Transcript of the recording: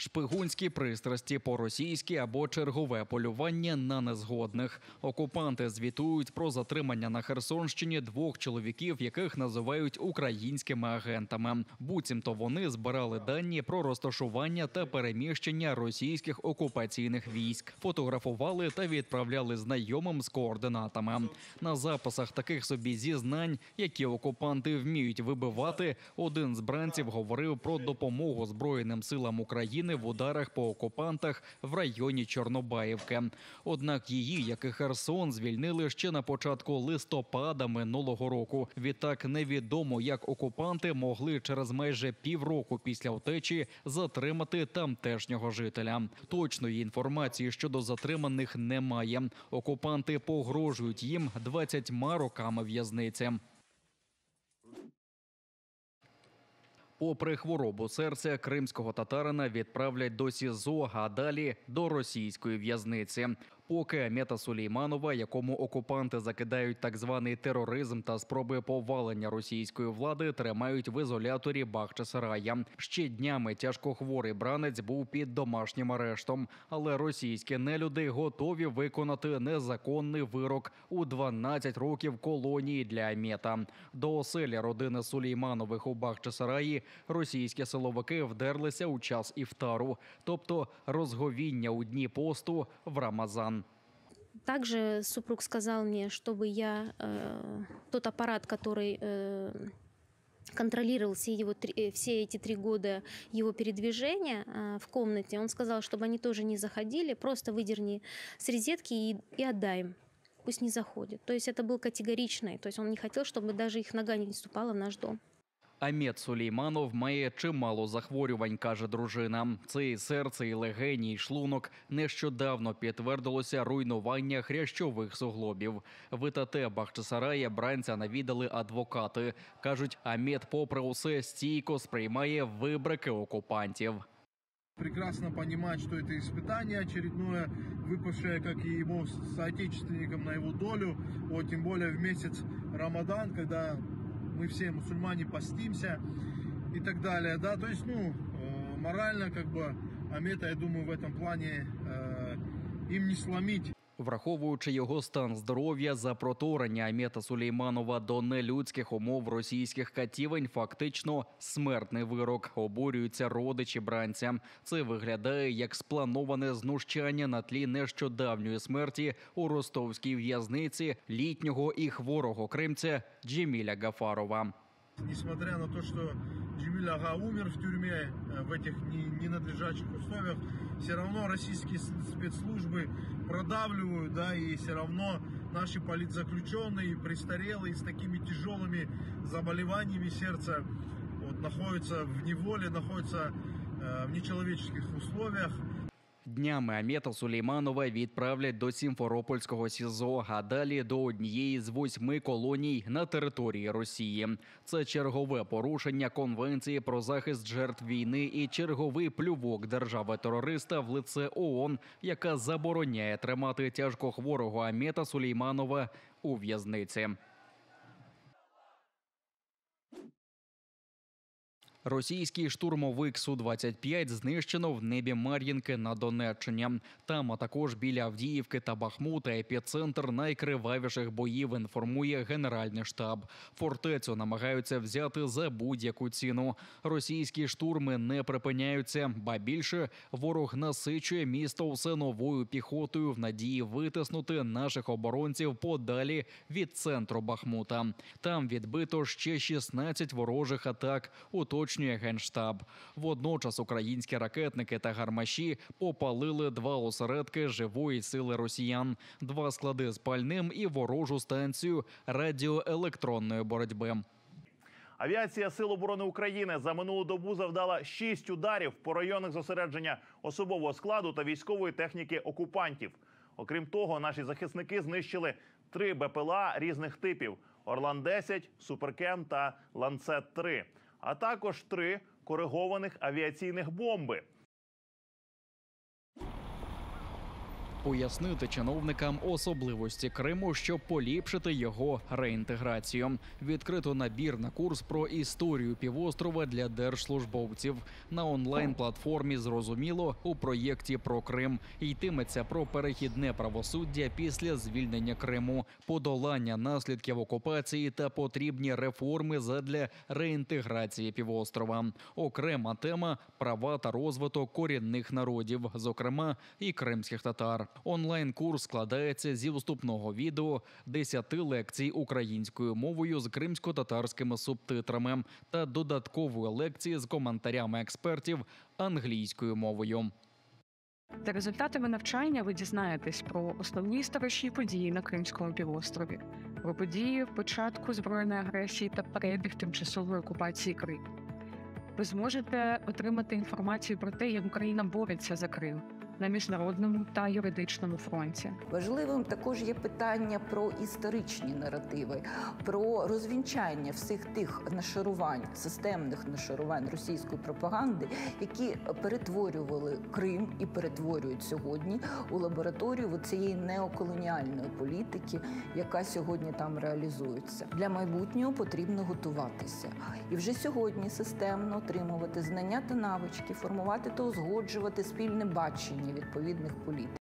Шпигунські пристрасті по-російськи або чергове полювання на незгодних. Окупанти звітують про затримання на Херсонщині 2 чоловіків, яких називають українськими агентами. Буцімто вони збирали дані про розташування та переміщення російських окупаційних військ, фотографували та відправляли знайомим з координатами. На записах таких собі зізнань, які окупанти вміють вибивати, один з бранців говорив про допомогу Збройним силам України в ударах по окупантах в районі Чорнобаївки. Однак її, як і Херсон, звільнили ще на початку листопада минулого року. Відтак невідомо, як окупанти могли через майже півроку після втечі затримати тамтешнього жителя. Точної інформації щодо затриманих немає. Окупанти погрожують їм 20 роками в'язниці. Попри хворобу серця, кримського татарина відправлять до СІЗО, а далі до російської в'язниці. Поки Амета Сулейманова, якому окупанти закидають так званий тероризм та спроби повалення російської влади, тримають в ізоляторі Бахчисарая. Ще днями тяжкохворий бранець був під домашнім арештом. Але російські нелюди готові виконати незаконний вирок у 12 років колонії для Амета. До оселі родини Сулейманових у Бахчисараї російські силовики вдерлися у час іфтару, тобто розговіння у дні посту в Рамазан. Также супруг сказал мне, чтобы я тот аппарат, который контролировал все эти 3 года его передвижения в комнате, он сказал, чтобы они тоже не заходили, просто выдерни с розетки и отдай им. Пусть не заходят. То есть это был категоричный, то есть он не хотел, чтобы даже их нога не вступала в наш дом. Амет Сулейманов має чимало захворювань, каже дружина. Це і серце, і легені, і шлунок. Нещодавно підтвердилося руйнування хрящових суглобів. В ІТТ Бахчисарая бранця навідали адвокати. Кажуть, Амет попри усе стійко сприймає вибрики окупантів. Прекрасно понимать, что это испытание очередное, выпавшее, как и ему соотечественникам, на его долю. Вот, тем более в месяц Рамадан, когда мы все мусульмане постимся и так далее, да, то есть, морально, Амета, я думаю, в этом плане им не сломить. Враховуючи його стан здоров'я, за проторення Амета Сулейманова до нелюдських умов російських катівень фактично смертний вирок. Обурюються родичі бранця. Це виглядає як сплановане знущання на тлі нещодавньої смерті у ростовській в'язниці літнього і хворого кримця Джеміля Гафарова. Несмотря на то, что Джемиль Ага умер в тюрьме в этих ненадлежащих условиях, все равно российские спецслужбы продавливают, да, и все равно наши политзаключенные, престарелые, с такими тяжелыми заболеваниями сердца находятся в неволе, находятся в нечеловеческих условиях. Днями Амета Сулейманова відправлять до Сімферопольського СІЗО, а далі до однієї з 8 колоній на території Росії. Це чергове порушення Конвенції про захист жертв війни і черговий плювок держави-терориста в лице ООН, яка забороняє тримати тяжкохворого Амета Сулейманова у в'язниці. Російський штурмовик Су-25 знищено в небі Мар'їнки на Донеччині. Там, а також біля Авдіївки та Бахмута, епіцентр найкривавіших боїв, інформує Генеральний штаб. Фортецю намагаються взяти за будь-яку ціну. Російські штурми не припиняються, ба більше ворог насичує місто все новою піхотою в надії витиснути наших оборонців подалі від центру Бахмута. Там відбито ще 16 ворожих атак, уточнює Генштаб. Водночас українські ракетники та гармаші попалили 2 осередки живої сили росіян, 2 склади з пальним і ворожу станцію радіоелектронної боротьби. Авіація Сил оборони України за минулу добу завдала 6 ударів по районах зосередження особового складу та військової техніки окупантів. Окрім того, наші захисники знищили 3 БПЛА різних типів – Орлан-10, Суперкем та Ланцет-3, а також 3 коригованих авіаційних бомби. пояснити чиновникам особливості Криму, щоб поліпшити його реінтеграцію. Відкрито набір на курс про історію півострова для держслужбовців. На онлайн-платформі «Зрозуміло» у проєкті про Крим йтиметься про перехідне правосуддя після звільнення Криму, подолання наслідків окупації та потрібні реформи задля реінтеграції півострова. Окрема тема – права та розвиток корінних народів, зокрема і кримських татар. Онлайн-курс складається зі вступного відео, 10 лекцій українською мовою з кримсько-татарськими субтитрами та додаткової лекції з коментарями експертів англійською мовою. За результатами навчання ви дізнаєтесь про основні історичні події на Кримському півострові, про події початку збройної агресії та перебіг тимчасової окупації Криму. Ви зможете отримати інформацію про те, як Україна бореться за Крим на міжнародному та юридичному фронті. Важливим також є питання про історичні наративи, про розвінчання всіх тих нашарувань, системних нашарувань російської пропаганди, які перетворювали Крим і перетворюють сьогодні у лабораторію цієї неоколоніальної політики, яка сьогодні там реалізується. Для майбутнього потрібно готуватися. І вже сьогодні системно отримувати знання та навички, формувати та узгоджувати спільне бачення відповідних політик.